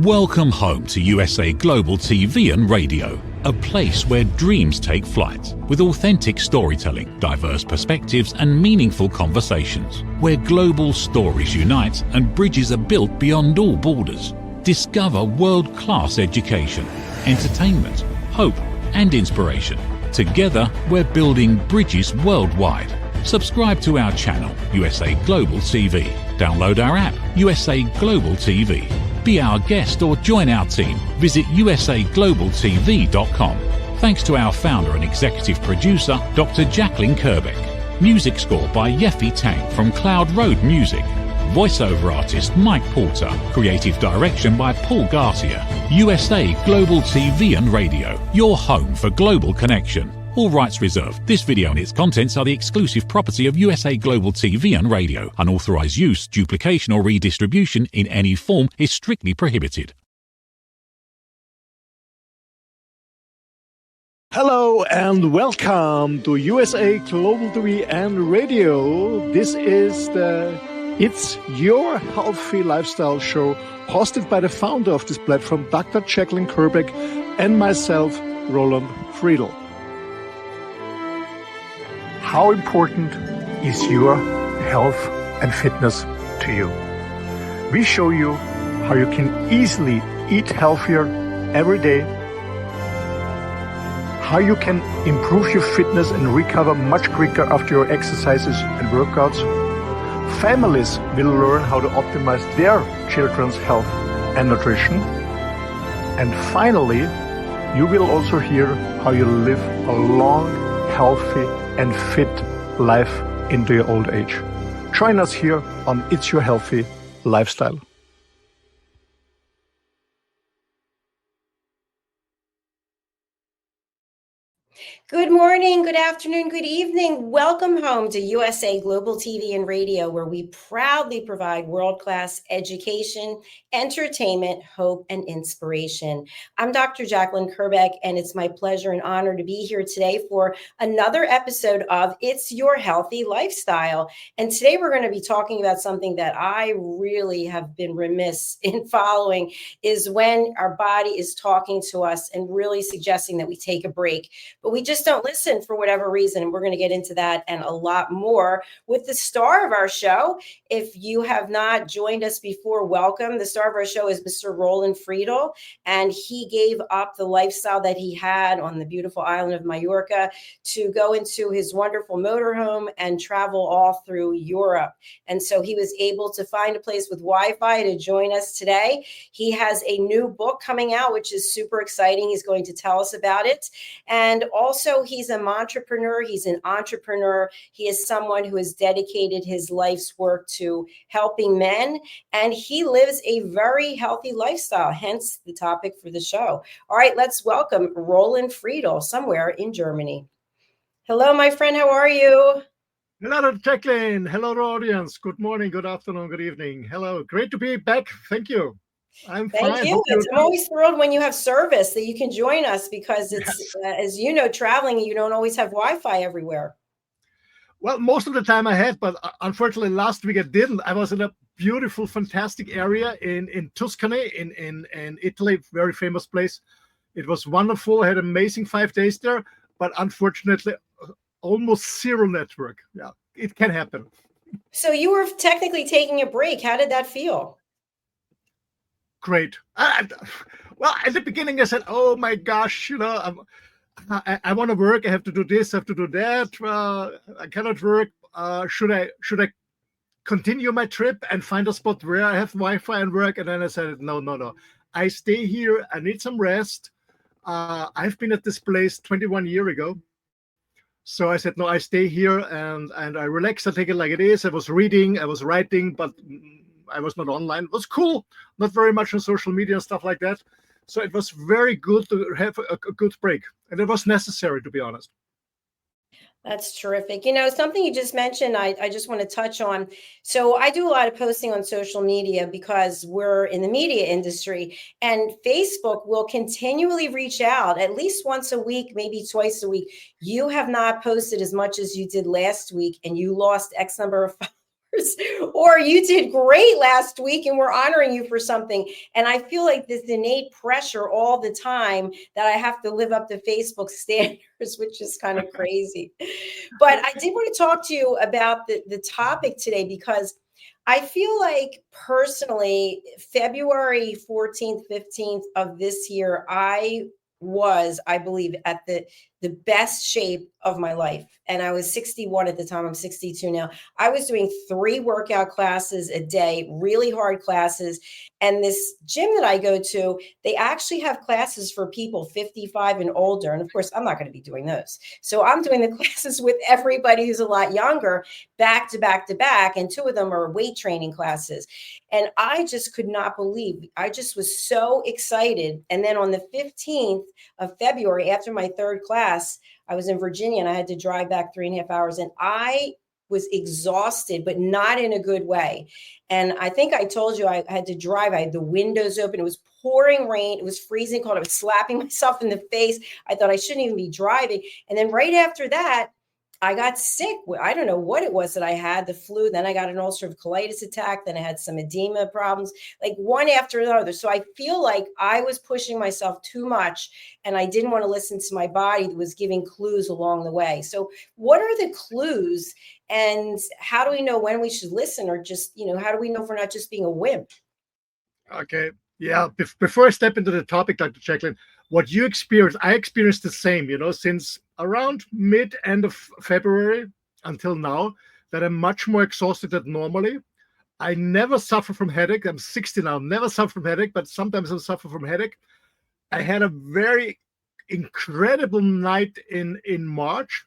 Welcome home to USA Global TV and Radio, a place where dreams take flight, with authentic storytelling, diverse perspectives and meaningful conversations, where global stories unite and bridges are built beyond all borders. Discover world-class education, entertainment, hope and inspiration. Together, we're building bridges worldwide. Subscribe to our channel, USA Global TV. Download our app, USA Global TV. Be our guest or join our team. Visit usaglobaltv.com. Thanks to our founder and executive producer, Dr. Jacalyn Kerbeck. Music score by Yeffy Tang from Cloud Road Music. Voiceover artist Mike Porter. Creative direction by Paul Garcia. USA Global TV and Radio. Your home for global connection. All rights reserved. This video and its contents are the exclusive property of USA Global TV and Radio. Unauthorized use, duplication or redistribution in any form is strictly prohibited. Hello and welcome to USA Global TV and Radio. This is the It's Your Healthy Lifestyle show hosted by the founder of this platform, Dr. Jacalyn Kerbeck, and myself, Roland Friedl. How important is your health and fitness to you? We show you how you can easily eat healthier every day, how you can improve your fitness and recover much quicker after your exercises and workouts. Families will learn how to optimize their children's health and nutrition. And finally, you will also hear how you live a long, healthy and fit life into your old age. Join us here on It's Your Healthy Lifestyle. Good morning, good afternoon, good evening. Welcome home to USA Global TV and Radio, where we proudly provide world-class education, entertainment, hope, and inspiration. I'm Dr. Jacalyn Kerbeck, and it's my pleasure and honor to be here today for another episode of It's Your Healthy Lifestyle. And today we're going to be talking about something that I really have been remiss in following, is when our body is talking to us and really suggesting that we take a break. But we just don't listen for whatever reason. And we're going to get into that and a lot more with the star of our show. If you have not joined us before, welcome. The star of our show is Mr. Roland Friedl, and he gave up the lifestyle that he had on the beautiful island of Mallorca to go into his wonderful motorhome and travel all through Europe. And so he was able to find a place with Wi-Fi to join us today. He has a new book coming out, which is super exciting. He's going to tell us about it. And also, he's an entrepreneur. He's an entrepreneur. He is someone who has dedicated his life's work to helping men, and he lives a very healthy lifestyle, hence the topic for the show. All right, let's welcome Roland Friedl, somewhere in Germany. Hello, my friend. How are you? Hello, Jacalyn. Hello, audience. Good morning, good afternoon, good evening. Hello. Great to be back. Thank you. I'm Thank fine. you. I'm always thrilled when you have service that you can join us, because it's, as you know, traveling, you don't always have Wi-Fi everywhere. Well, most of the time I had, but unfortunately last week I didn't. I was in a beautiful, fantastic area in Tuscany, in Italy, very famous place. It was wonderful. I had an amazing 5 days there, but unfortunately almost zero network. Yeah, it can happen. So you were technically taking a break. How did that feel? Great. Well, at the beginning I said, oh my gosh, you know, I want to work. I have to do this, I have to do that. I cannot work. Should I continue my trip and find a spot where I have Wi-Fi and work? And then I said, no. I stay here. I need some rest. I've been at this place 21 years ago. So I said, no, I stay here and I relax. I take it like it is. I was reading, I was writing, but I was not online. It was cool. Not very much on social media and stuff like that. So it was very good to have a good break. And it was necessary, to be honest. That's terrific. You know, something you just mentioned, I just want to touch on. So I do a lot of posting on social media because we're in the media industry, and Facebook will continually reach out at least once a week, maybe twice a week. You have not posted as much as you did last week, and you lost X number of followers. or you did great last week and we're honoring you for something. And I feel like this innate pressure all the time that I have to live up to Facebook standards, which is kind of crazy. But I did want to talk to you about the topic today, because I feel like personally, February 14th, 15th of this year, I believe, at the best shape of my life. And I was 61 at the time. I'm 62 now. I was doing 3 workout classes a day, really hard classes. And this gym that I go to, they actually have classes for people 55 and older. And of course, I'm not going to be doing those. So I'm doing the classes with everybody who's a lot younger, back to back to back. And 2 of them are weight training classes. And I just could not believe, I just was so excited. And then on the 15th of February, after my 3rd class, I was in Virginia and I had to drive back 3.5 hours, and I was exhausted, but not in a good way. And I think I told you I had to drive. I had the windows open. It was pouring rain. It was freezing cold. I was slapping myself in the face. I thought I shouldn't even be driving. And then right after that, I got sick. I don't know what it was that I had, the flu. Then I got an ulcerative colitis attack. Then I had some edema problems, like one after another. So I feel like I was pushing myself too much and I didn't want to listen to my body that was giving clues along the way. So what are the clues, and how do we know when we should listen, or just, how do we know if we're not just being a wimp? Okay. Yeah. Before I step into the topic, Dr. Jacalyn, what you experienced, I experienced the same, since around end of February until now, that I'm much more exhausted than normally. I never suffer from headache. I'm 60 now, never suffer from headache, but sometimes I suffer from headache. I had a very incredible night in March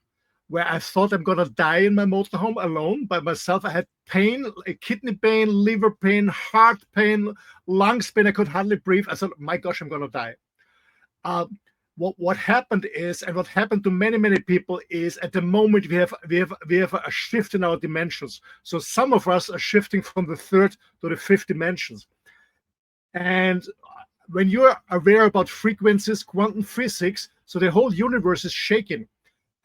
where I thought I'm going to die in my motorhome alone by myself. I had pain, kidney pain, liver pain, heart pain, lungs pain. I could hardly breathe. I thought, my gosh, I'm going to die. What happened is, and what happened to many people is, at the moment we have a shift in our dimensions. So some of us are shifting from the 3rd to the 5th dimensions. And when you're aware about frequencies, quantum physics, so the whole universe is shaking,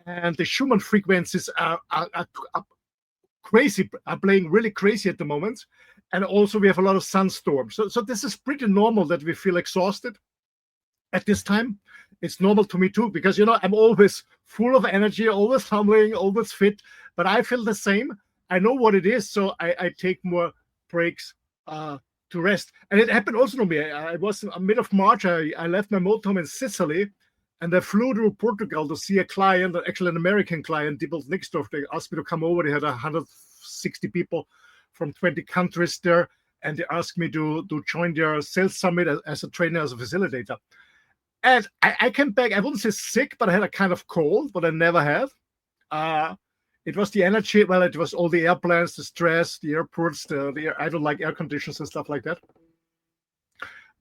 and the Schumann frequencies are crazy, are playing really crazy at the moment. And also we have a lot of sunstorms. So this is pretty normal that we feel exhausted at this time. It's normal to me too, because I'm always full of energy, always humbling, always fit, but I feel the same. I know what it is, so I take more breaks to rest. And it happened also to me. I was in mid of March. I left my motorhome in Sicily, and I flew to Portugal to see a client, actually an American client, Diebold Nixdorf. They asked me to come over. They had 160 people from 20 countries there, and they asked me to join their sales summit as a trainer, as a facilitator. And I came back, I wouldn't say sick, but I had a kind of cold, but I never had. It was the energy, well, it was all the airplanes, the stress, the airports, I don't like air conditions and stuff like that.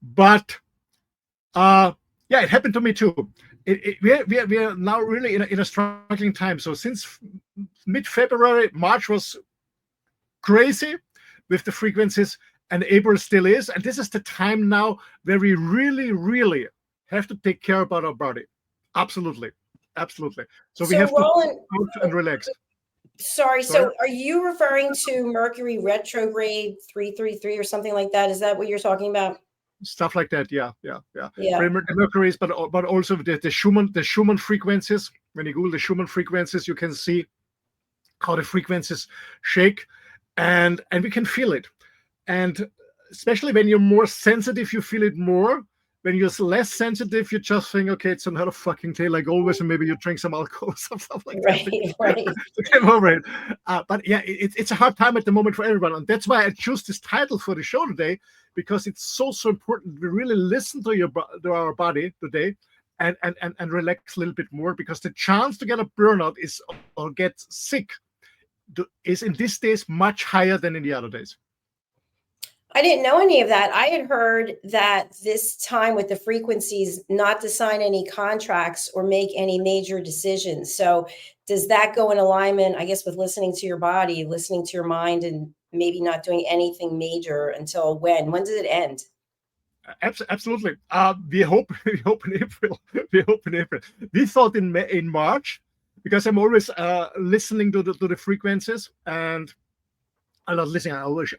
But yeah, it happened to me too. We are now really in a struggling time. So since mid-February, March was crazy with the frequencies, and April still is. And this is the time now where we really have to take care about our body. Absolutely. So we have Roland, to and relax. Sorry. So are you referring to Mercury retrograde 333 or something like that? Is that what you're talking about? Stuff like that. Yeah. The Mercury's, but also the Schumann frequencies. When you Google the Schumann frequencies, you can see how the frequencies shake, and we can feel it. And especially when you're more sensitive, you feel it more. When you're less sensitive, you just think, okay, it's another fucking day like always, and maybe you drink some alcohol, stuff like that. Right. To get over it. But yeah, it's a hard time at the moment for everyone. And that's why I choose this title for the show today, because it's so important. We really listen to our body today and relax a little bit more, because the chance to get a burnout or get sick is in these days much higher than in the other days. I didn't know any of that. I had heard that this time with the frequencies, not to sign any contracts or make any major decisions. So does that go in alignment, I guess, with listening to your body, listening to your mind, and maybe not doing anything major until when? When does it end? Absolutely. We hope in April. We thought in March, because I'm always listening to the frequencies, and I'm not listening. I always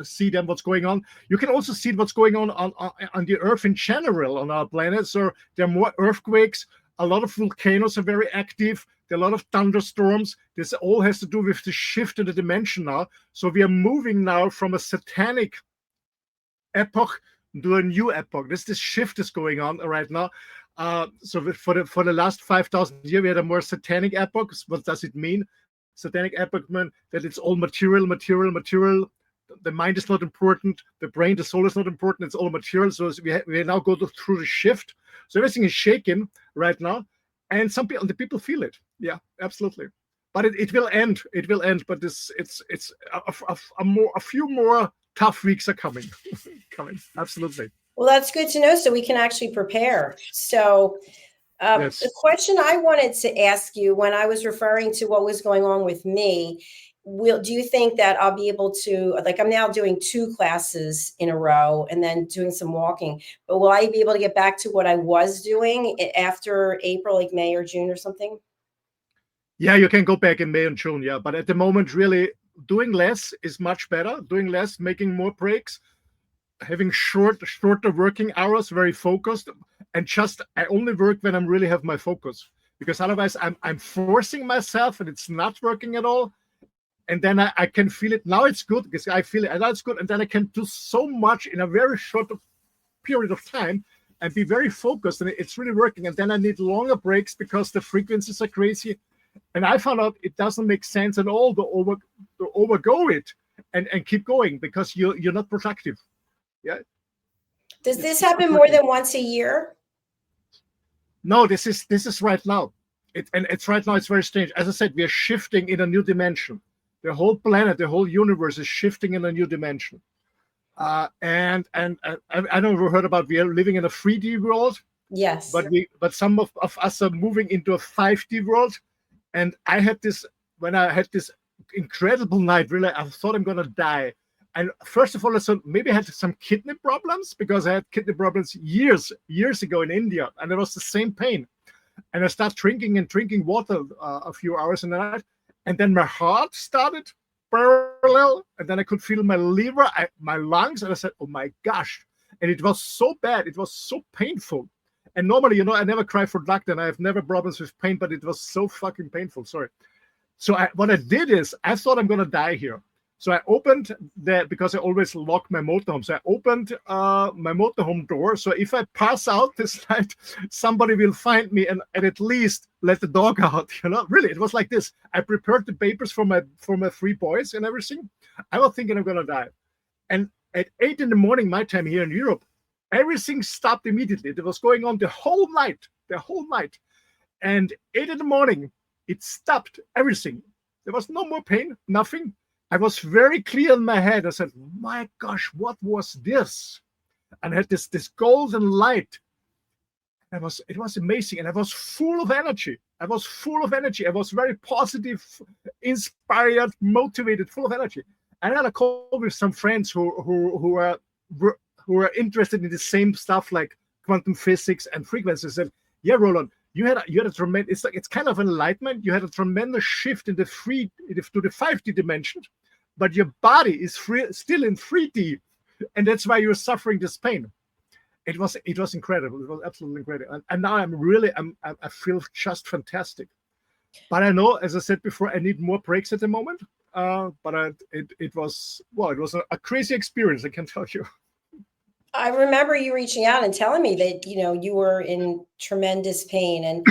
see them what's going on. You can also see what's going on the Earth in general on our planet. So there are more earthquakes. A lot of volcanoes are very active. There are a lot of thunderstorms. This all has to do with the shift in the dimension now. So we are moving now from a satanic epoch to a new epoch. This shift is going on right now. So for the last 5,000 years, we had a more satanic epoch. What does it mean? Satanic epoch means that it's all material. The mind is not important. The brain, the soul is not important. It's all material. So we now go through the shift. So everything is shaking right now, and the people feel it. Yeah, absolutely. But it will end. It will end. But it's a few more tough weeks are coming. Absolutely. Well, that's good to know, so we can actually prepare. So Yes. the question I wanted to ask you when I was referring to what was going on with me, do you think that I'll be able to, like, I'm now doing 2 classes in a row and then doing some walking, but will I be able to get back to what I was doing after April, like May or June or something? Yeah, you can go back in May and June. Yeah, but at the moment, really doing less is much better. Doing less, making more breaks, having shorter working hours, very focused, and I only work when I really have my focus, because otherwise I'm forcing myself and it's not working at all. And then I can feel it. Now it's good because I feel it, and that's good. And then I can do so much in a very short period of time and be very focused, and it's really working. And then I need longer breaks because the frequencies are crazy. And I found out it doesn't make sense at all to overgo it and keep going, because you're not productive. Yeah. Does this happen more than once a year? No, this is right now. It's right now. It's very strange. As I said, we are shifting in a new dimension. The whole planet, the whole universe is shifting in a new dimension. And I don't know if you heard about, we are living in a 3D world. Yes. But some of us are moving into a 5D world. And when I had this incredible night, really, I thought I'm gonna die. And first of all, I thought maybe I had some kidney problems, because I had kidney problems years ago in India, and it was the same pain. And I started drinking water a few hours in the night, and then my heart started parallel, and then I could feel my liver, my lungs, and I said, "Oh my gosh!" And it was so bad, it was so painful. And normally, I never cry for doctor, and I have never problems with pain, but it was so fucking painful. Sorry. So what I did is, I thought I'm gonna die here. So I opened because I always lock my motorhome. So I opened my motorhome door. So if I pass out this night, somebody will find me and at least let the dog out. Really, it was like this. I prepared the papers for my 3 boys and everything. I was thinking I'm gonna die. And at 8 in the morning, my time here in Europe, everything stopped immediately. It was going on the whole night. And 8 in the morning, it stopped everything. There was no more pain, nothing. I was very clear in my head. I said, "My gosh, what was this?" And I had this golden light. It was amazing, and I was full of energy. I was very positive, inspired, motivated, full of energy. I had a call with some friends who are interested in the same stuff like quantum physics and frequencies. And yeah, Roland, you had a tremendous. It's kind of enlightenment. You had a tremendous shift to the 5D dimension, but your body is still in 3D, and that's why you're suffering this pain. It was incredible. It was absolutely incredible. And now I feel just fantastic. But I know, as I said before, I need more breaks at the moment. But it was a crazy experience, I can tell you. I remember you reaching out and telling me that, you were in tremendous pain. And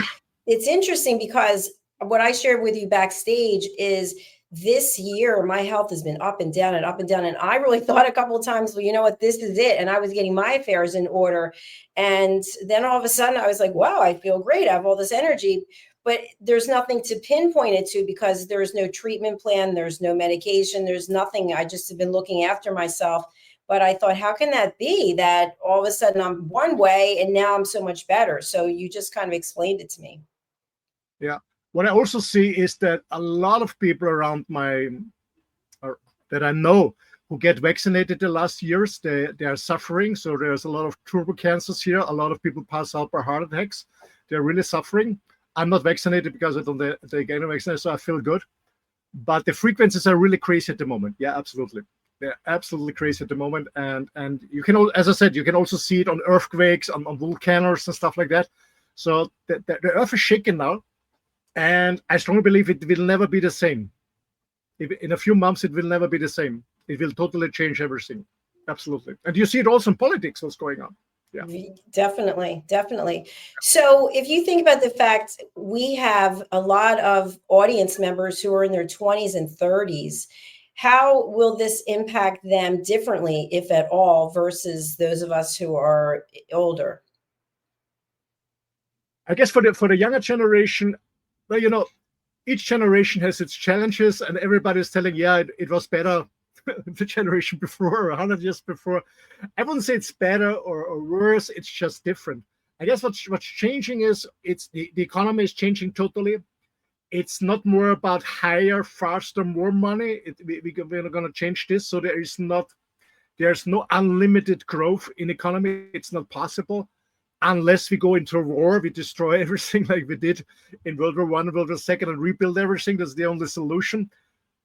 it's interesting because what I shared with you backstage is this year, my health has been up and down and up and down. And I really thought a couple of times, well, you know what, this is it. And I was getting my affairs in order. And then all of a sudden I was like, wow, I feel great. I have all this energy, but there's nothing to pinpoint it to because there's no treatment plan. There's no medication. There's nothing. I just have been looking after myself. But I thought, how can that be that all of a sudden I'm one way and now I'm so much better? So you just kind of explained it to me. Yeah. What I also see is that a lot of people around that I know who get vaccinated the last years, they are suffering. So there's a lot of turbo cancers here. A lot of people pass out by heart attacks. They're really suffering. I'm not vaccinated because I don't take any vaccination, so I feel good. but the frequencies are really crazy at the moment. Yeah, absolutely. They're absolutely crazy at the moment, and you can, as I said, you can also see it on earthquakes, on volcanoes and stuff like that. So the Earth is shaking now, and I strongly believe it will never be the same. In a few months, it will never be the same. It will totally change everything. Absolutely, and you see it also in politics. What's going on? Yeah. Definitely, definitely. So if you think about the fact we have a lot of audience members who are in their 20s and 30s, how will this impact them differently, if at all, versus those of us who are older? I guess for the younger generation, well, each generation has its challenges, and everybody's telling, yeah, it was better the generation before or 100 years before. I wouldn't say it's better or worse. It's just different. I guess what's changing is the economy is changing totally. It's not more about higher, faster, more money. We're going to change this. So there's no unlimited growth in economy. It's not possible unless we go into a war. We destroy everything like we did in World War One, World War II, and rebuild everything. That's the only solution.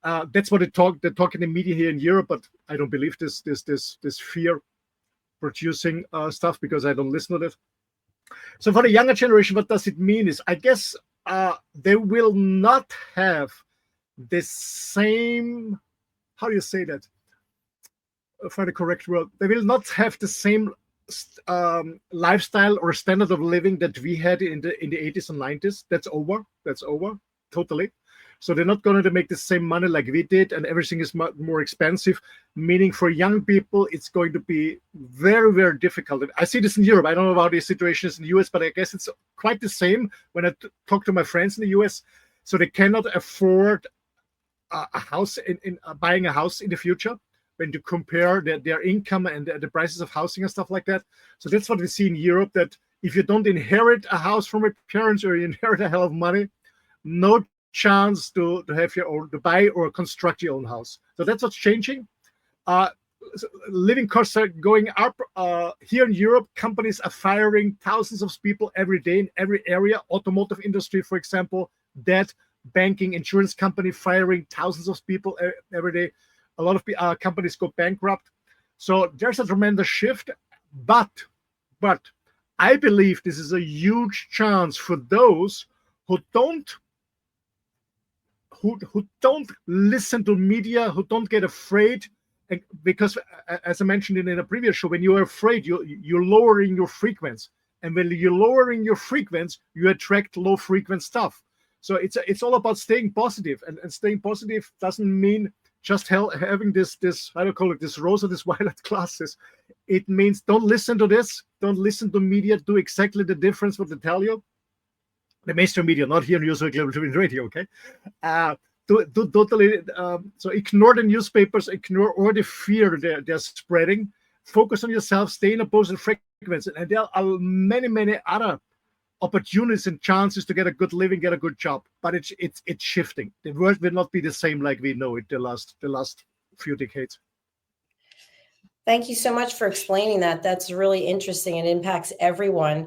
That's what they talk in the media here in Europe, but I don't believe this fear producing stuff, because I don't listen to it. So for the younger generation, what does it mean is, I guess they will not have the same, how do you say that? For the correct word, they will not have the same lifestyle or standard of living that we had in the 80s and 90s. That's over totally. So they're not going to make the same money like we did, and everything is more expensive, meaning for young people, it's going to be very, very difficult. I see this in Europe. I don't know about the situation is in the US, but I guess it's quite the same when I talk to my friends in the US. So they cannot afford a house in buying a house in the future when you compare their income and the prices of housing and stuff like that. So that's what we see in Europe, that if you don't inherit a house from your parents or you inherit a hell of money, no chance to have your own, to buy or construct your own house. So that's what's changing. Living costs are going up. Here in Europe, companies are firing thousands of people every day in every area. Automotive industry, for example, debt, banking, insurance company firing thousands of people every day. A lot of companies go bankrupt. So there's a tremendous shift. But I believe this is a huge chance for those who don't listen to media, who don't get afraid, because as I mentioned in a previous show, when you're afraid, you're lowering your frequency, and when you're lowering your frequency, you attract low frequency stuff. So it's all about staying positive, and staying positive doesn't mean just having this how do you call it, this rose or this violet glasses. It means don't listen to this, don't listen to media, do exactly the difference what they tell you. The mainstream media, not here in usaglobaltvandradio, radio, okay? Do totally. So ignore the newspapers, ignore all the fear they're spreading. Focus on yourself, stay in a positive frequency, and there are many other opportunities and chances to get a good living, get a good job. But it's shifting. The world will not be the same like we know it the last few decades. Thank you so much for explaining that. That's really interesting and impacts everyone.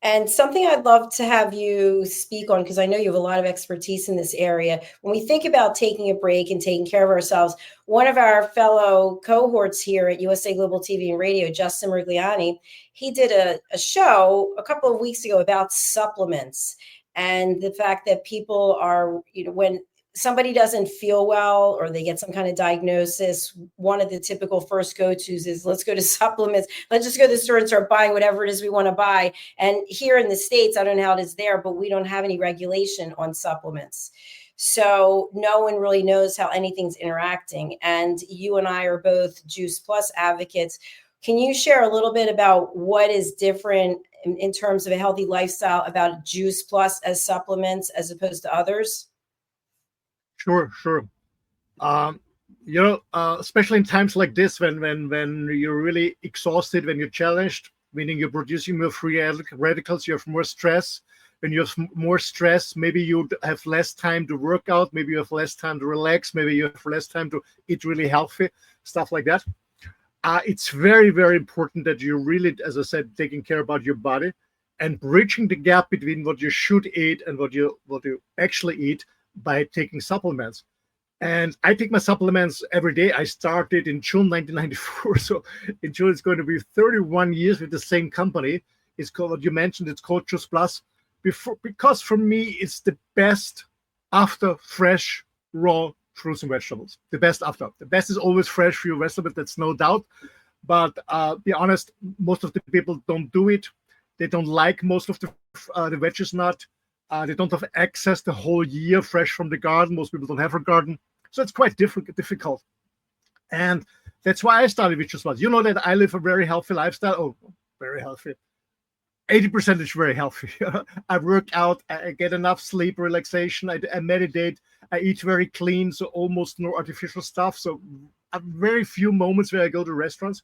And something I'd love to have you speak on, because I know you have a lot of expertise in this area. When we think about taking a break and taking care of ourselves, one of our fellow cohorts here at USA Global TV and Radio, Justin Merigliani, he did a show a couple of weeks ago about supplements and the fact that people are, when somebody doesn't feel well or they get some kind of diagnosis, one of the typical first go-tos is, let's go to supplements. Let's just go to the store and start buying whatever it is we want to buy. And here in the States, I don't know how it is there, but we don't have any regulation on supplements. So no one really knows how anything's interacting. And you and I are both Juice Plus advocates. Can you share a little bit about what is different in terms of a healthy lifestyle about Juice Plus as supplements as opposed to others? Sure. Especially in times like this, when you're really exhausted, when you're challenged, meaning you're producing more free radicals, you have more stress. When you have more stress, maybe you have less time to work out, maybe you have less time to relax, maybe you have less time to eat really healthy, stuff like that. It's very, very important that you really, as I said, taking care about your body and bridging the gap between what you should eat and what you actually eat by taking supplements. And I take my supplements every day. I started in June 1994. So in June, it's going to be 31 years with the same company. It's called, what you mentioned, it's called Juice Plus. Because for me, it's the best after fresh, raw fruits and vegetables. The best after. The best is always fresh for your vegetables, that's no doubt. But be honest, most of the people don't do it. They don't like most of the veggies not. They don't have access the whole year fresh from the garden. Most people don't have a garden. So it's quite difficult. And that's why I started with Juice Plus. You know that I live a very healthy lifestyle. Oh, very healthy. 80% is very healthy. I work out, I get enough sleep, relaxation, I meditate, I eat very clean, so almost no artificial stuff. So very few moments where I go to restaurants.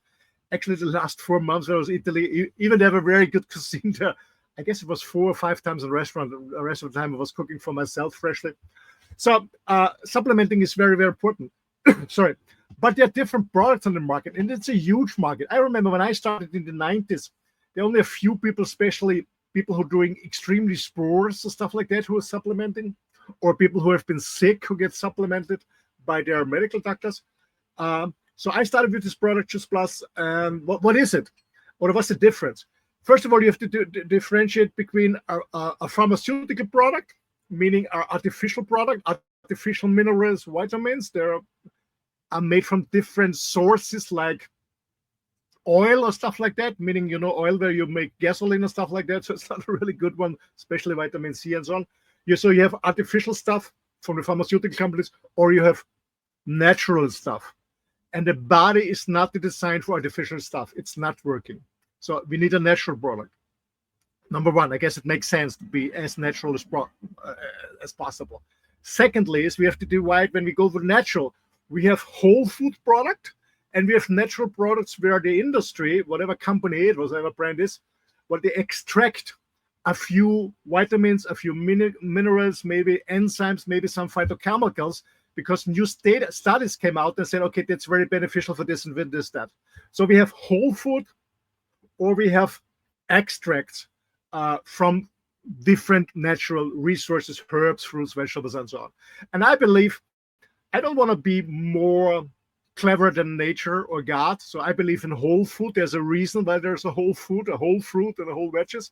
Actually, the last 4 months when I was in Italy, even they have a very good cuisine there. I guess it was 4 or 5 times in a restaurant. The rest of the time I was cooking for myself freshly. So supplementing is very, very important. Sorry. But there are different products on the market, and it's a huge market. I remember when I started in the 90s, there are only a few people, especially people who are doing extremely sports and stuff like that, who are supplementing, or people who have been sick who get supplemented by their medical doctors. So I started with this product, Juice Plus. What is it? What's the difference? First of all, you have to differentiate between a pharmaceutical product, meaning our artificial product, artificial minerals, vitamins. They're made from different sources like oil or stuff like that, meaning, oil where you make gasoline and stuff like that. So it's not a really good one, especially vitamin C and so on. So you have artificial stuff from the pharmaceutical companies, or you have natural stuff. And the body is not designed for artificial stuff. It's not working. So we need a natural product. Number one, I guess it makes sense to be as natural as possible. Secondly, is we have to divide when we go for natural. We have whole food product, and we have natural products where the industry, whatever company it was, whatever brand is, what they extract a few vitamins, a few minerals, maybe enzymes, maybe some phytochemicals, because new studies came out and said, okay, that's very beneficial for this and this, that. So we have whole food, or we have extracts from different natural resources, herbs, fruits, vegetables, and so on. And I believe I don't want to be more clever than nature or God. So I believe in whole food. There's a reason why there's a whole food, a whole fruit, and a whole veggies.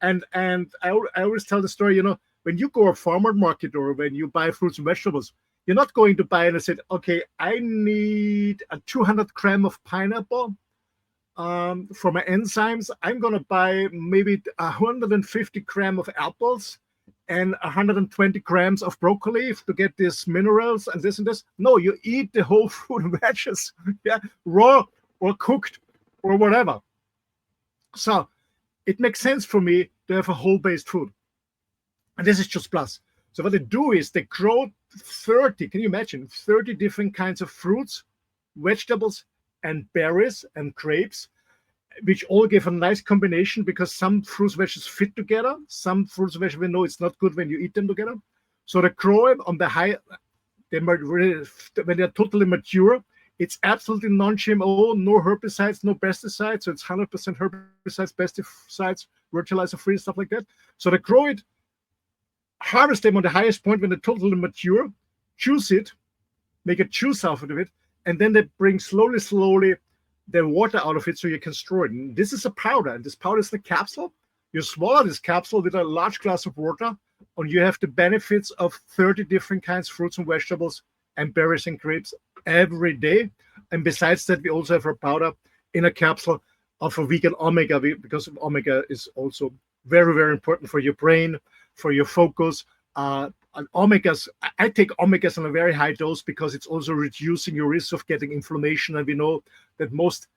And I always tell the story, when you go to a farmer market or when you buy fruits and vegetables, you're not going to buy and say, okay, I need a 200 gram of pineapple for my enzymes. I'm going to buy maybe 150 gram of apples and 120 grams of broccoli to get these minerals and this and this. No, you eat the whole fruit and veggies, raw or cooked or whatever. So it makes sense for me to have a whole-based food. And this is Juice Plus. So what they do is they grow 30, can you imagine, 30 different kinds of fruits, vegetables, and berries and grapes, which all give a nice combination because some fruits and vegetables fit together. Some fruits and vegetables, know it's not good when you eat them together. So they grow it on the high, when they're totally mature, it's absolutely non-GMO, no herbicides, no pesticides. So it's 100% herbicides, pesticides, fertilizer-free, stuff like that. So they grow it, harvest them on the highest point when they're totally mature, juice it, make a juice out of it, and then they bring slowly the water out of it so you can store it. And this is a powder, and this powder is the capsule. You swallow this capsule with a large glass of water, and you have the benefits of 30 different kinds of fruits and vegetables and berries and grapes every day. And besides that, we also have a powder in a capsule of a vegan omega, because omega is also very, very important for your brain, for your focus. And omegas, I take omegas on a very high dose because it's also reducing your risk of getting inflammation. And we know that most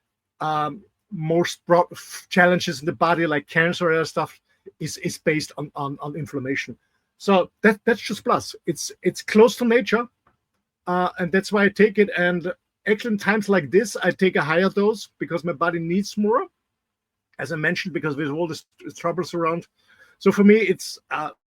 challenges in the body, like cancer and stuff, is based on inflammation. So that's Juice Plus. It's close to nature, and that's why I take it. And actually, in times like this, I take a higher dose because my body needs more, as I mentioned, because there's all this troubles around. So for me, it's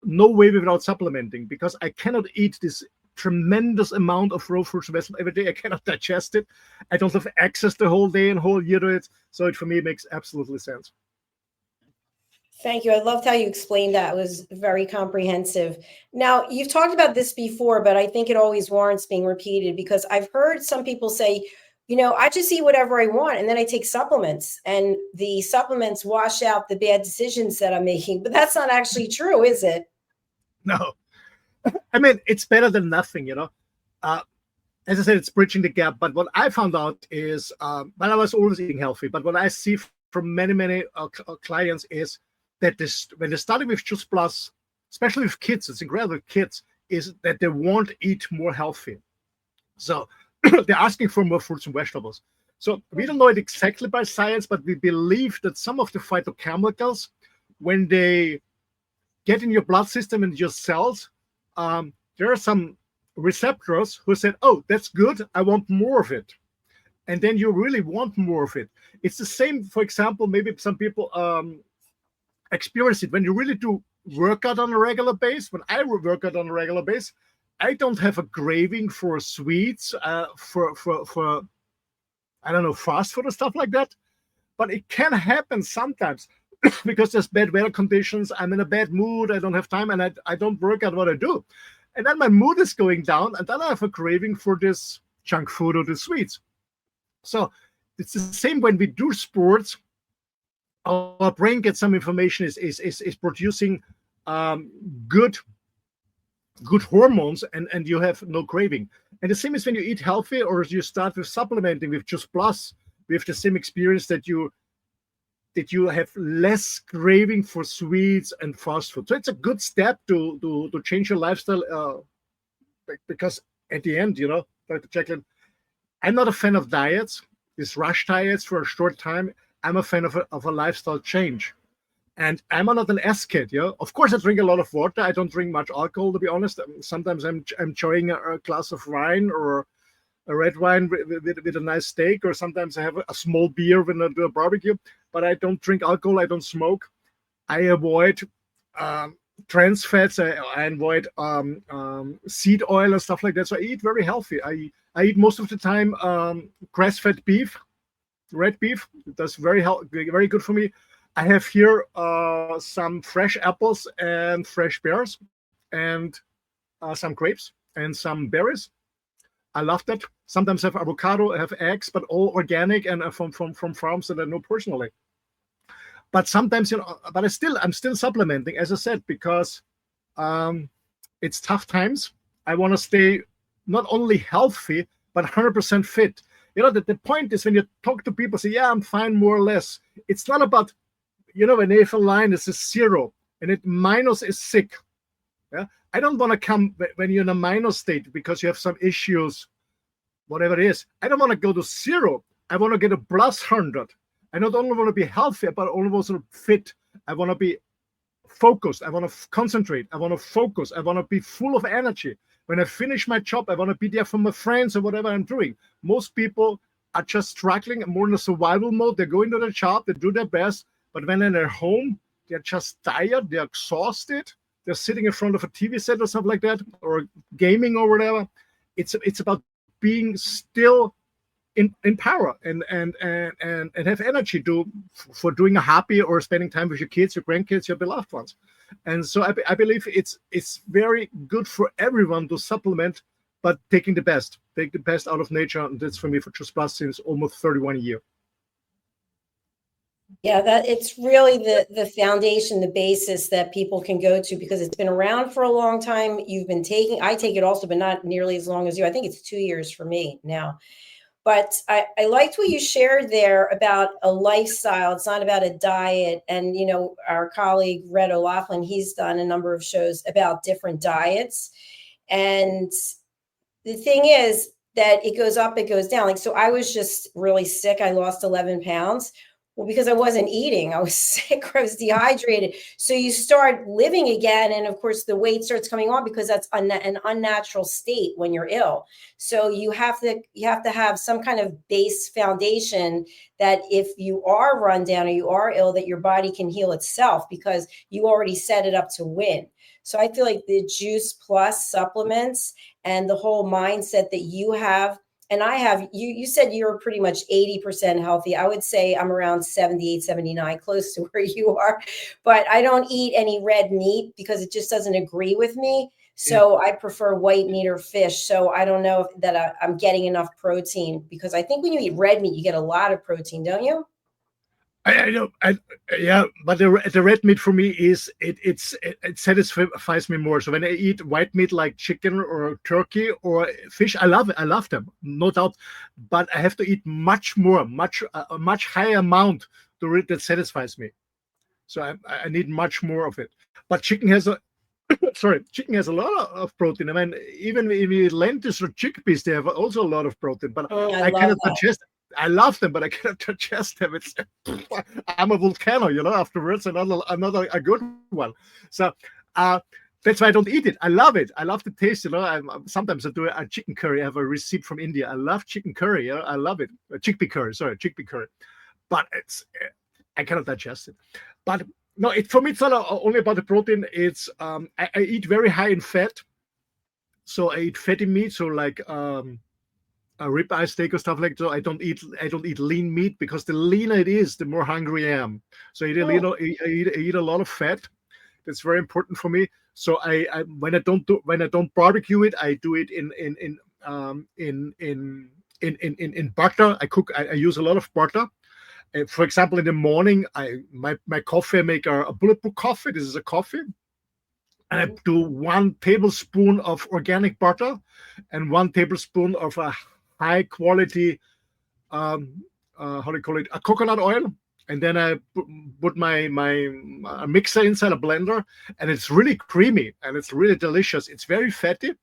no way without supplementing, because I cannot eat this tremendous amount of raw fruits and vegetables every day. I cannot digest it. I don't have access the whole day and whole year to it. So for me, it makes absolutely sense. Thank you. I loved how you explained that. It was very comprehensive. Now, you've talked about this before, but I think it always warrants being repeated because I've heard some people say, I just eat whatever I want and then I take supplements and the supplements wash out the bad decisions that I'm making. But that's not actually true, is it? No. I mean, it's better than nothing, As I said, it's bridging the gap. But what I found out is, I was always eating healthy, but what I see from many clients is that when they're starting with Just Plus, especially with kids, it's incredible with kids, is that they want to eat more healthy. So they're asking for more fruits and vegetables. So we don't know it exactly by science, but we believe that some of the phytochemicals, when they get in your blood system and your cells, there are some receptors who said, oh, that's good, I want more of it. And then you really want more of it. It's the same, for example, maybe some people experience it when you really do workout on a regular basis. When I work out on a regular basis, I don't have a craving for sweets, for I don't know, fast food or stuff like that. But it can happen sometimes because there's bad weather conditions. I'm in a bad mood. I don't have time, and I don't work out what I do. And then my mood is going down, and then I have a craving for this junk food or the sweets. So it's the same when we do sports. Our brain gets some information, is producing good hormones, and you have no craving. And the same is when you eat healthy or you start with supplementing with Just Plus, we have the same experience that you have less craving for sweets and fast food. So it's a good step to change your lifestyle, because at the end, Dr. Jacalyn, I'm not a fan of diets, these rush diets for a short time. I'm a fan of a lifestyle change. And I'm not an S kid, Of course, I drink a lot of water. I don't drink much alcohol, to be honest. Sometimes I'm enjoying a glass of wine or a red wine with a nice steak, or sometimes I have a small beer when I do a barbecue. But I don't drink alcohol. I don't smoke. I avoid trans fats. I avoid seed oil and stuff like that. So I eat very healthy. I eat most of the time grass-fed beef, red beef. That's very good for me. I have here some fresh apples and fresh pears and some grapes and some berries. I love that. Sometimes I have avocado, I have eggs, but all organic and from farms that I know personally. But sometimes, but I'm still supplementing, as I said, because it's tough times. I want to stay not only healthy, but 100% fit. The point is when you talk to people, say, yeah, I'm fine, more or less. It's not about, when they have a line, it's a 0 and it minus is sick. Yeah. I don't want to come when you're in a minus state because you have some issues, whatever it is. I don't want to go to 0. I want to get a +100. I not only want to be healthy, but also fit. I want to be focused. I want to concentrate. I want to focus. I want to be full of energy. When I finish my job, I want to be there for my friends or whatever I'm doing. Most people are just struggling, more in a survival mode. They go into their job, they do their best, but when they're home, they're just tired, they're exhausted. They're sitting in front of a TV set or something like that, or gaming or whatever. It's about being still in power and have energy for doing a hobby or spending time with your kids, your grandkids, your beloved ones. And so I believe it's very good for everyone to supplement, but take the best out of nature. And that's for me for Just Plus since almost 31 years. Yeah, that it's really the foundation, the basis that people can go to because it's been around for a long time. I take it also, but not nearly as long as you. I think it's 2 years for me now. But I liked what you shared there about a lifestyle. It's not about a diet. And, our colleague, Red O'Loughlin, he's done a number of shows about different diets. And the thing is that it goes up, it goes down. Like, so I was just really sick. I lost 11 pounds. Well, because I wasn't eating, I was sick, I was dehydrated. So you start living again. And of course, the weight starts coming on because that's an unnatural state when you're ill. So you have to have some kind of base foundation that if you are run down or you are ill, that your body can heal itself because you already set it up to win. So I feel like the Juice Plus supplements and the whole mindset that you have And I have, you said you're pretty much 80% healthy. I would say I'm around 78, 79, close to where you are. But I don't eat any red meat because it just doesn't agree with me. So I prefer white meat or fish. So I don't know that I'm getting enough protein, because I think when you eat red meat, you get a lot of protein, don't you? I know, yeah, but the red meat for me is it satisfies me more. So when I eat white meat like chicken or turkey or fish, I love it. I love them, no doubt. But I have to eat much more, a much higher amount that satisfies me. So I need much more of it. But chicken has chicken has a lot of protein. I mean, even if you eat lentils or chickpeas, they have also a lot of protein. But I love cannot that. digest. I love them, but I cannot digest them. It's I'm a volcano, afterwards, another a good one. So that's why I don't eat it. I love it. I love the taste. Sometimes I do a chicken curry. I have a receipt from India. I love chicken curry. I love it. Chickpea curry. But I cannot digest it. But no, for me, it's not only about the protein. It's I eat very high in fat. So I eat fatty meat. So like a ribeye steak or stuff like that. So I don't eat lean meat, because the leaner it is, the more hungry I am. So I eat a lot of fat. That's very important for me. So I when I don't barbecue it, I do it in butter. I use a lot of butter. For example, in the morning, my coffee, I make a bulletproof coffee. This is a coffee. And I do 1 tablespoon of organic butter and 1 tablespoon of a high quality, how do you call it, a coconut oil. And then I put my mixer inside a blender, and it's really creamy and it's really delicious. It's very fatty,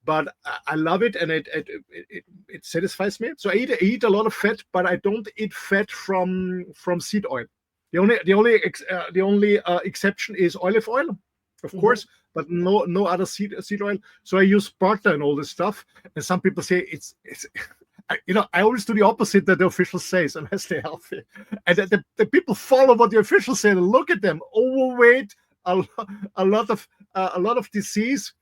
but I love it, and it satisfies me. So I eat a lot of fat, but I don't eat fat from seed oil. The only exception is olive oil, of course, but no other seed oil. So I use butter and all this stuff. And some people say it's I always do the opposite that the official says, and I stay healthy. And the people follow what the officials say, and look at them: overweight, a lot of disease.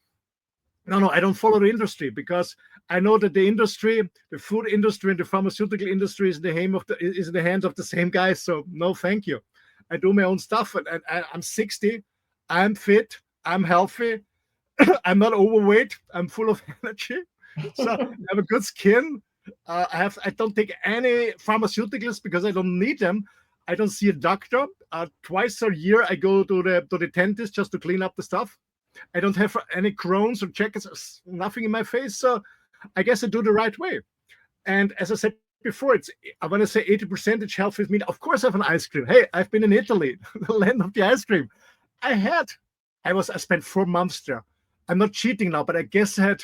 No, I don't follow the industry, because I know that the food industry and the pharmaceutical industry is in the hands of the same guys. So no, thank you. I do my own stuff, and I'm 60. I'm fit. I'm healthy. I'm not overweight. I'm full of energy. So I have a good skin. I don't take any pharmaceuticals because I don't need them. I don't see a doctor. Twice a year I go to the dentist just to clean up the stuff. I don't have any Crohn's or checkers, nothing in my face. So I guess I do the right way. And as I said before, I want to say 80% health is meat. Of course, I have an ice cream. Hey, I've been in Italy, the land of the ice cream. I spent 4 months there. I'm not cheating now, but I guess I had,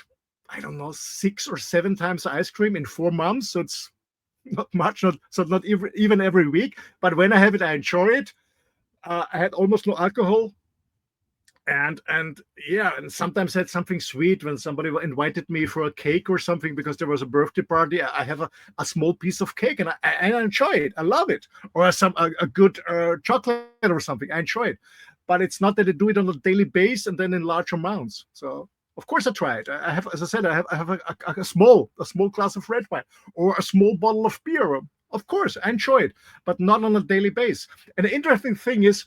I don't know, 6 or 7 times ice cream in 4 months. So it's not much, not even every week. But when I have it, I enjoy it. I had almost no alcohol. And sometimes I had something sweet when somebody invited me for a cake or something because there was a birthday party. I have a small piece of cake, and I enjoy it. I love it. Or a good chocolate or something. I enjoy it. But it's not that I do it on a daily basis and then in large amounts. So of course I try it. I have, as I said, I have a small glass of red wine or a small bottle of beer. Of course, I enjoy it, but not on a daily basis. And the interesting thing is,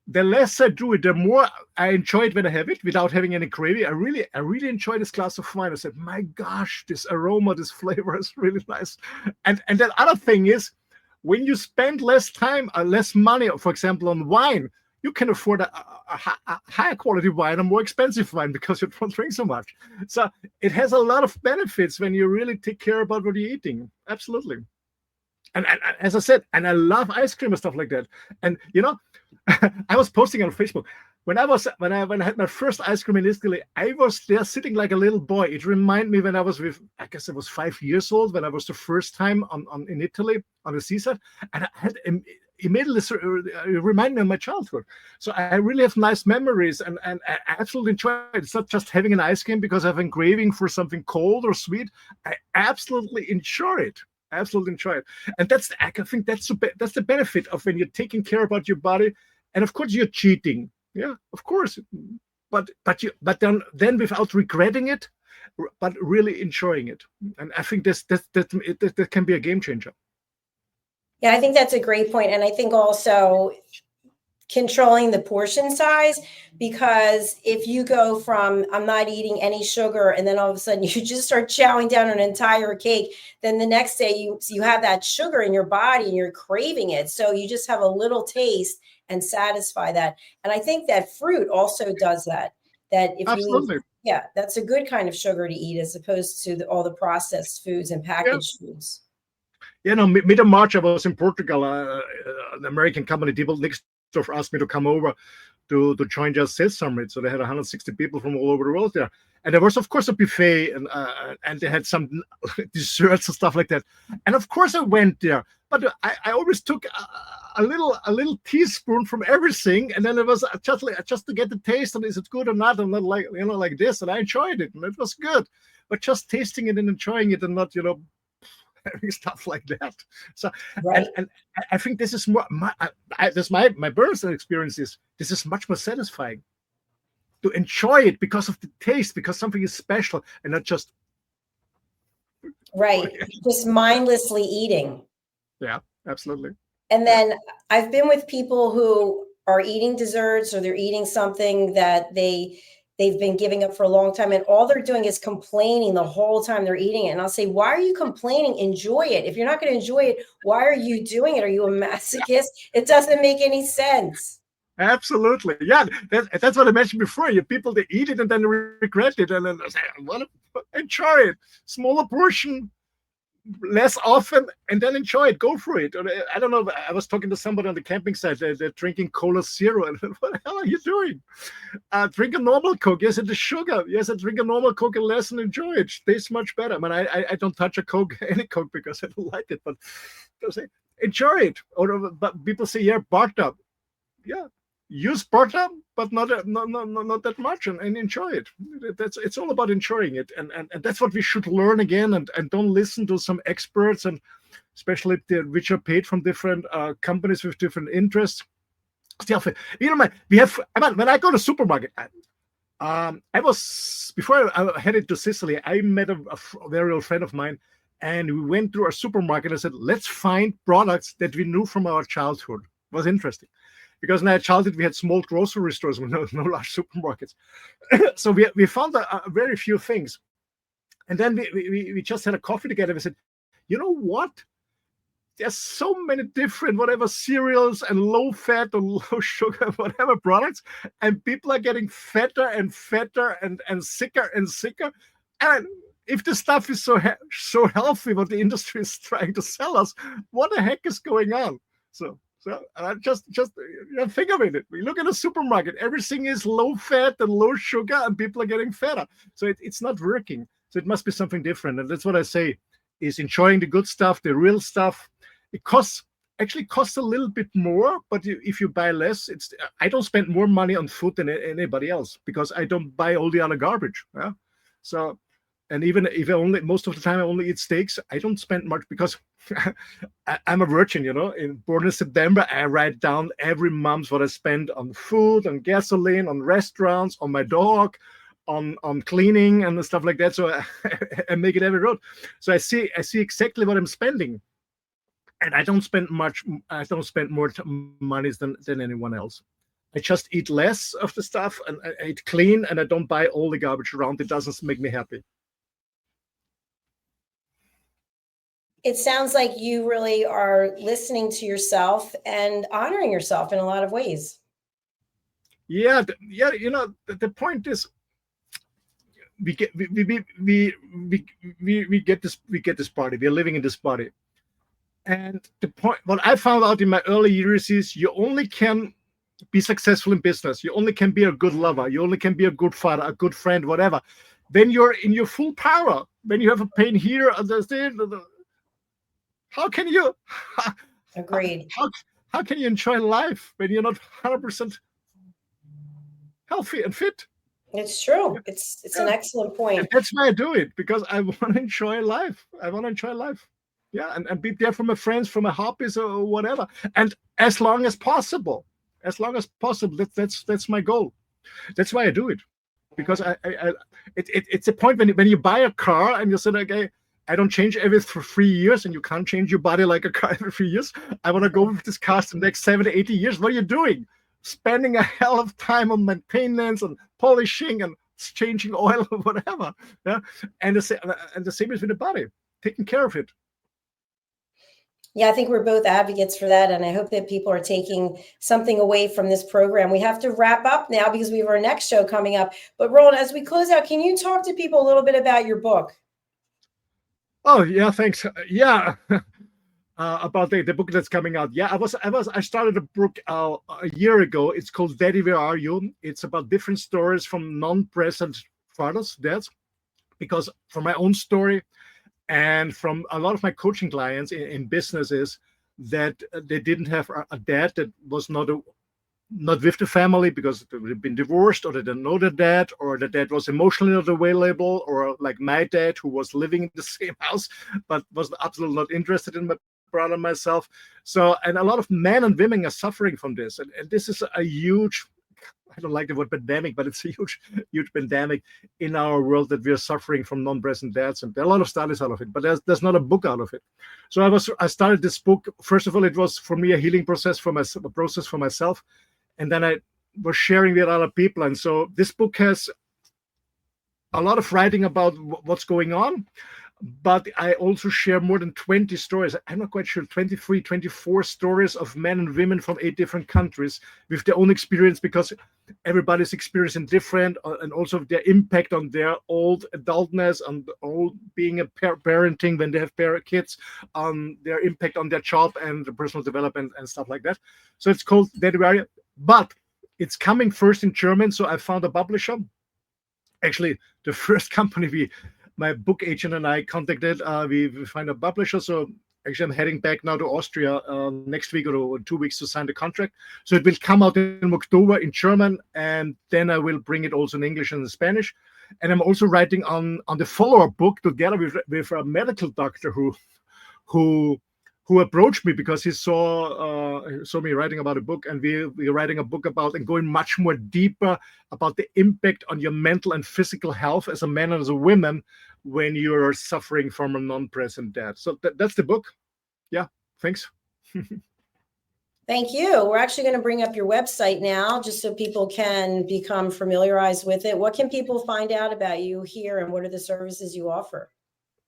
the less I do it, the more I enjoy it when I have it without having any craving. I really enjoy this glass of wine. I said, my gosh, this aroma, this flavor is really nice. And that other thing is, when you spend less time, less money, for example, on wine, you can afford a higher quality wine, a more expensive wine, because you don't drink so much. So it has a lot of benefits when you really take care about what you're eating. Absolutely. And as I said, and I love ice cream and stuff like that. And I was posting on Facebook when I had my first ice cream in Italy. I was there sitting like a little boy. It reminded me when I was I guess I was 5 years old when I was the first time in Italy on the seaside, and I had immediately remind me of my childhood. So I really have nice memories, and I absolutely enjoy it. It's not just having an ice cream because I have a craving for something cold or sweet. I absolutely enjoy it. And I think that's the benefit of when you're taking care about your body. And of course you're cheating, yeah, of course, but then without regretting it, but really enjoying it. And I think that can be a game changer. Yeah, I think that's a great point. And I think also controlling the portion size, because if you go from I'm not eating any sugar and then all of a sudden you just start chowing down an entire cake, then the next day you have that sugar in your body and you're craving it. So you just have a little taste and satisfy that. And I think that fruit also does that. That if Absolutely. you eat, yeah, that's a good kind of sugar to eat as opposed to all the processed foods and packaged foods. Mid of March, I was in Portugal. An American company, Diebold Nixdorf, asked me to come over to join their sales summit. So they had 160 people from all over the world there. And there was, of course, a buffet, and they had some desserts and stuff like that. And of course, I went there. But I always took a little teaspoon from everything, and then it was just to get the taste, and is it good or not? And not like this. And I enjoyed it, and it was good. But just tasting it and enjoying it, and not having stuff like that. So, right. and I think this is more my personal experience is this is much more satisfying to enjoy it because of the taste, because something is special and not just just mindlessly eating. Yeah, absolutely. And then I've been with people who are eating desserts, or they're eating something that they've been giving up for a long time, and all they're doing is complaining the whole time they're eating it. And I'll say, why are you complaining? Enjoy it. If you're not going to enjoy it, why are you doing it? Are you a masochist? It doesn't make any sense. Absolutely. Yeah, that's what I mentioned before. You people, they eat it and then regret it, and then they say, enjoy it. Smaller portion, less often, and then enjoy it. Go for it. I don't know. I was talking to somebody on the camping site. They're drinking Cola Zero, and what the hell are you doing? Drink a normal Coke. Yes, it is sugar. Yes, I drink a normal Coke and less and enjoy it. Tastes much better. I mean, I don't touch a Coke, any Coke, because I don't like it. But they'll say enjoy it. But people say, yeah, butter. Yeah, use butter, but not that much, and enjoy it. It's all about enjoying it, and that's what we should learn again, and don't listen to some experts, and especially which are paid from different companies with different interests. When I go to supermarket, before I headed to Sicily, I met a very old friend of mine, and we went through our supermarket and said, let's find products that we knew from our childhood. It was interesting. Because in our childhood, we had small grocery stores with no large supermarkets. So we found a very few things. And then we just had a coffee together. We said, you know what? There's so many different cereals and low fat or low sugar, whatever products. And people are getting fatter and fatter and sicker and sicker. And if the stuff is so healthy, what the industry is trying to sell us, what the heck is going on? So just think of it. We look at a supermarket. Everything is low fat and low sugar, and people are getting fatter. So it's not working. So it must be something different. And that's what I say: is enjoying the good stuff, the real stuff. It actually costs a little bit more, but if you buy less, I don't spend more money on food than anybody else because I don't buy all the other garbage. Yeah. So. And even if most of the time I only eat steaks, I don't spend much because I'm a virgin, born in September. I write down every month what I spend on food, on gasoline, on restaurants, on my dog, on cleaning and stuff like that. So I make it every road. So I see exactly what I'm spending, and I don't spend much. I don't spend more money than anyone else. I just eat less of the stuff, and I eat clean, and I don't buy all the garbage around. It doesn't make me happy. It sounds like you really are listening to yourself and honoring yourself in a lot of ways. Yeah. The point is, we get this body. We are living in this body, and the point. What I found out in my early years is you only can be successful in business. You only can be a good lover. You only can be a good father, a good friend, whatever. When you're in your full power, when you have a pain here, how can you? Agreed. How can you enjoy life when you're not 100% healthy and fit? It's true. It's an excellent point. And that's why I do it, because I want to enjoy life. Yeah, and be there for my friends, for my hobbies or whatever. And as long as possible. That's my goal. That's why I do it. because it's a point when you buy a car and you say, okay, I don't change every 3 years, and you can't change your body like a car every 3 years. I want to go with this car for the next 70, 80 years. What are you doing? Spending a hell of time on maintenance and polishing and changing oil or whatever. Yeah, and the same is with the body, taking care of it. Yeah, I think we're both advocates for that. And I hope that people are taking something away from this program. We have to wrap up now because we have our next show coming up. But Roland, as we close out, can you talk to people a little bit about your book? Oh, yeah, thanks. Yeah. About the book that's coming out. Yeah, I started a book a year ago. It's called Daddy, Where Are You? It's about different stories from non-present fathers, dads, because from my own story and from a lot of my coaching clients in businesses, that they didn't have a dad that was not with the family because they've been divorced, or they didn't know the dad, or the dad was emotionally not available, or like my dad, who was living in the same house but was absolutely not interested in my brother and myself. So, and a lot of men and women are suffering from this, and this is a huge, I don't like the word pandemic, but it's a huge pandemic in our world, that we are suffering from non-present dads, and there are a lot of studies out of it, but there's not a book out of it. So I started this book. First of all, it was for me a healing process for myself, and then I was sharing with other people. And so this book has a lot of writing about what's going on, but I also share more than 20 stories. I'm not quite sure, 23, 24 stories of men and women from 8 different countries with their own experience, because everybody's experiencing different, and also their impact on their old adultness and old being a parenting when they have kids, their impact on their job and the personal development and stuff like that. So it's called Daddy, Where Are You? But it's coming first in German. So I found a publisher. Actually, the first company my book agent and I contacted, we find a publisher. So actually, I'm heading back now to Austria next week or 2 weeks to sign the contract. So it will come out in October in German, and then I will bring it also in English and in Spanish. And I'm also writing on the follow-up book together with a medical doctor who approached me because he saw me writing about a book, and we're writing a book about and going much more deeper about the impact on your mental and physical health as a man and as a woman when you're suffering from a non-present dad. So that's the book. Yeah, thanks. Thank you. We're actually going to bring up your website now, just so people can become familiarized with it. What can people find out about you here, and what are the services you offer?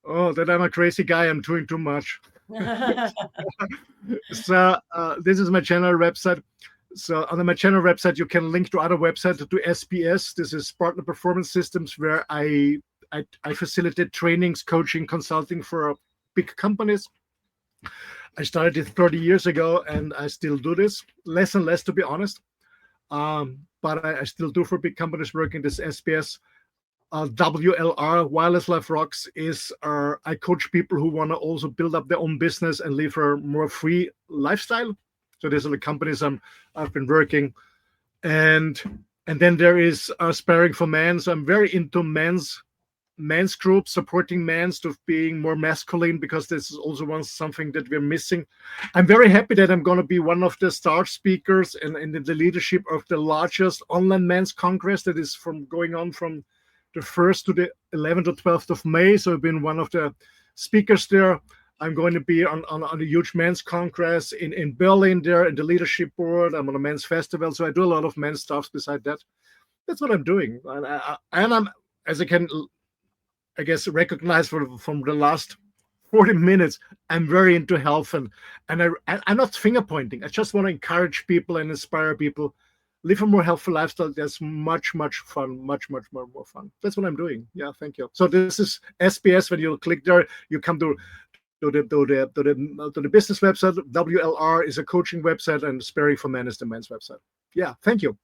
Oh, that I'm a crazy guy. I'm doing too much. So this is my channel website. So on my channel website, you can link to other websites, to SBS. This is Partner Performance Systems, where I facilitate trainings, coaching, consulting for big companies. I started it 30 years ago, and I still do this, less and less, to be honest. But I still do for big companies working this SBS. WLR, Wireless Life Rocks, is I coach people who want to also build up their own business and live a more free lifestyle. So these are the companies I've been working, and then there is Sparring for Men. So I'm very into men's groups, supporting men to being more masculine, because this is also something that we're missing. I'm very happy that I'm going to be one of the star speakers in the leadership of the largest online men's congress that is going on from the 1st to the 11th or 12th of May. So I've been one of the speakers there. I'm going to be on a huge men's congress in Berlin there, in the leadership board. I'm on a men's festival. So I do a lot of men's stuff beside that. That's what I'm doing. And I'm, as I can, I guess, recognize from the last 40 minutes, I'm very into health, and I'm not finger pointing. I just want to encourage people and inspire people. Live a more healthy lifestyle. There's much fun, much more fun. That's what I'm doing. Yeah, thank you. So this is SBS. When you click there, you come to the business website. WLR is a coaching website, and Sparring for Men is the men's website. Yeah, thank you.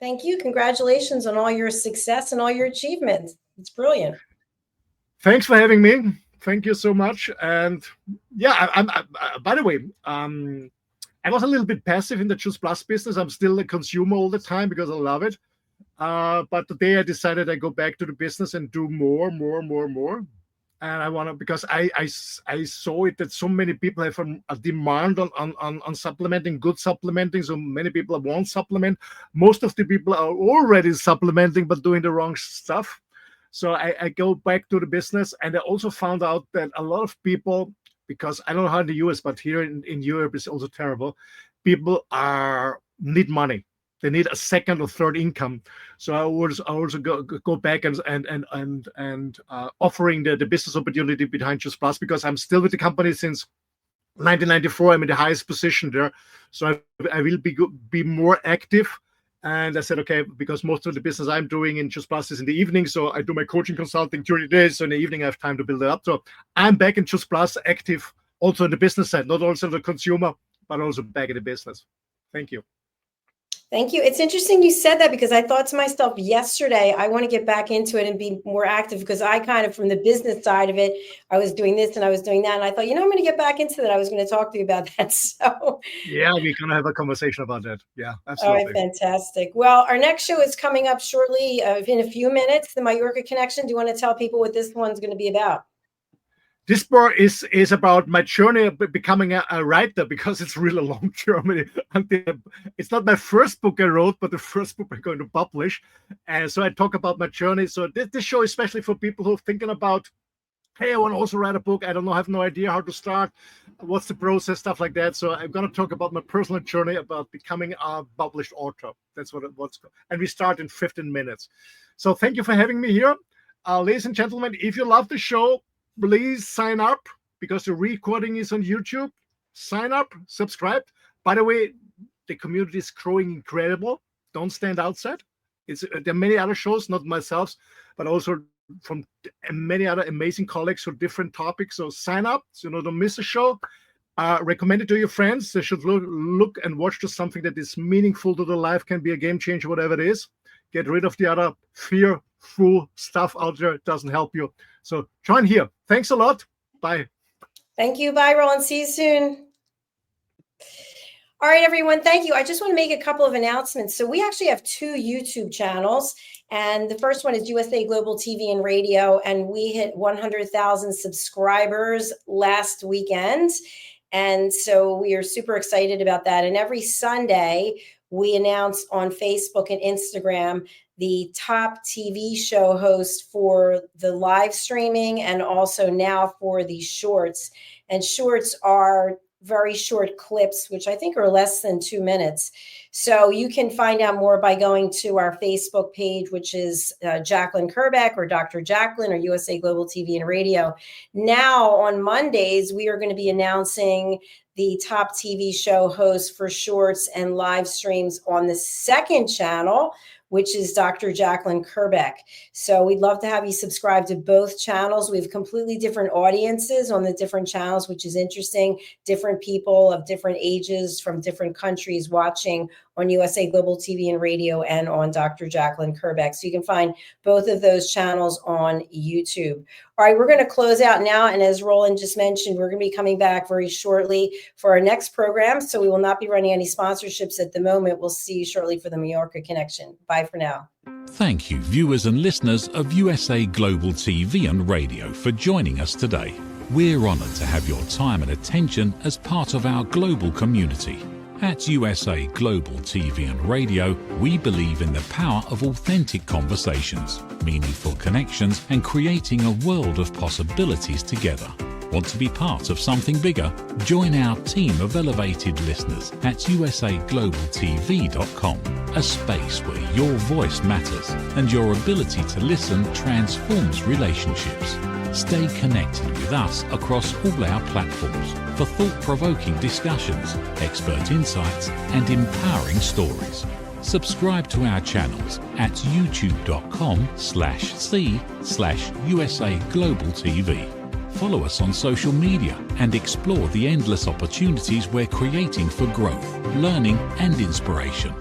Thank you. Congratulations on all your success and all your achievements. It's brilliant. Thanks for having me. Thank you so much. And yeah, I'm by the way, I was a little bit passive in the Juice Plus business. I'm still a consumer all the time because I love it. But today I decided I go back to the business and do more. And I want to, because I saw it that so many people have a demand on supplementing, good supplementing. So many people want supplement. Most of the people are already supplementing, but doing the wrong stuff. So I go back to the business, and I also found out that a lot of people, because I don't know how in the US, but here in Europe it's also terrible. People need money. They need a second or third income. So I also go back and offering the business opportunity behind Just Plus, because I'm still with the company since 1994. I'm in the highest position there, so I will be more active. And I said, okay, because most of the business I'm doing in Just Plus is in the evening, so I do my coaching consulting during the day. So in the evening I have time to build it up. So I'm back in Just Plus, active also in the business side, not also the consumer, but also back in the business. Thank you. Thank you. It's interesting you said that, because I thought to myself yesterday, I want to get back into it and be more active, because I kind of, from the business side of it, I was doing this and I was doing that. And I thought, I'm going to get back into that. I was going to talk to you about that. So yeah, we're going to have a conversation about that. Yeah, absolutely. All right, fantastic. Well, our next show is coming up shortly in a few minutes, the Mallorca Connection. Do you want to tell people what this one's going to be about? This book is about my journey of becoming a writer, because it's really a long journey. It's not my first book I wrote, but the first book I'm going to publish. And so I talk about my journey. So this show is especially for people who are thinking about, hey, I want to also write a book. I have no idea how to start. What's the process, stuff like that. So I'm going to talk about my personal journey about becoming a published author. That's what's. And we start in 15 minutes. So thank you for having me here. Ladies and gentlemen, if you love the show, please sign up, because the recording is on YouTube. Sign up, subscribe. By the way, the community is growing incredible. Don't stand outside. There are many other shows, not myself, but also from many other amazing colleagues for different topics. So sign up, so don't miss a show. Recommend it to your friends. They should look and watch to something that is meaningful to their life, can be a game changer, whatever it is. Get rid of the other fearful stuff out there. It doesn't help you. So join here. Thanks a lot. Bye. Thank you. Bye, Roland. See you soon. All right, everyone. Thank you. I just want to make a couple of announcements. So we actually have 2 YouTube channels, and the first one is USA Global TV and Radio, and we hit 100,000 subscribers last weekend. And so we are super excited about that. And every Sunday, we announce on Facebook and Instagram the top TV show host for the live streaming, and also now for the shorts. And shorts are very short clips, which I think are less than 2 minutes. So you can find out more by going to our Facebook page, which is Jacalyn Kerbeck or Dr. Jacalyn or USA Global TV and Radio. Now on Mondays, we are going to be announcing the top TV show hosts for shorts and live streams on the second channel, which is Dr. Jacalyn Kerbeck. So we'd love to have you subscribe to both channels. We have completely different audiences on the different channels, which is interesting. Different people of different ages from different countries watching on USA Global TV and Radio and on Dr. Jacalyn Kerbeck. So you can find both of those channels on YouTube. All right, we're going to close out now. And as Roland just mentioned, we're going to be coming back very shortly for our next program. So we will not be running any sponsorships at the moment. We'll see you shortly for the Mallorca Connection. Bye for now. Thank you, viewers and listeners of USA Global TV and Radio, for joining us today. We're honoured to have your time and attention as part of our global community. At USA Global TV and Radio, we believe in the power of authentic conversations, meaningful connections, and creating a world of possibilities together. Want to be part of something bigger? Join our team of elevated listeners at usaglobaltv.com, a space where your voice matters and your ability to listen transforms relationships. Stay connected with us across all our platforms for thought-provoking discussions, expert insights, and empowering stories. Subscribe to our channels at youtube.com/c/USAGlobalTV. Follow us on social media and explore the endless opportunities we're creating for growth, learning, and inspiration.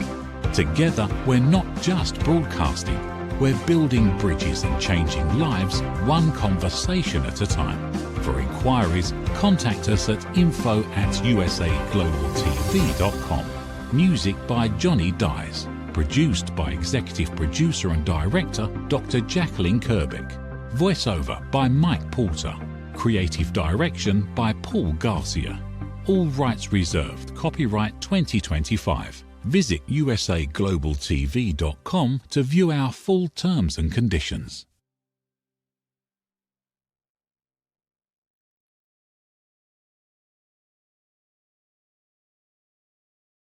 Together, we're not just broadcasting, we're building bridges and changing lives one conversation at a time. For inquiries, contact us at info@usaglobaltv.com. Music by Johnny Dies. Produced by Executive Producer and Director Dr. Jacalyn Kerbeck. Voiceover by Mike Porter. Creative direction by Paul Garcia. All rights reserved. Copyright 2025. Visit usaglobaltv.com to view our full terms and conditions.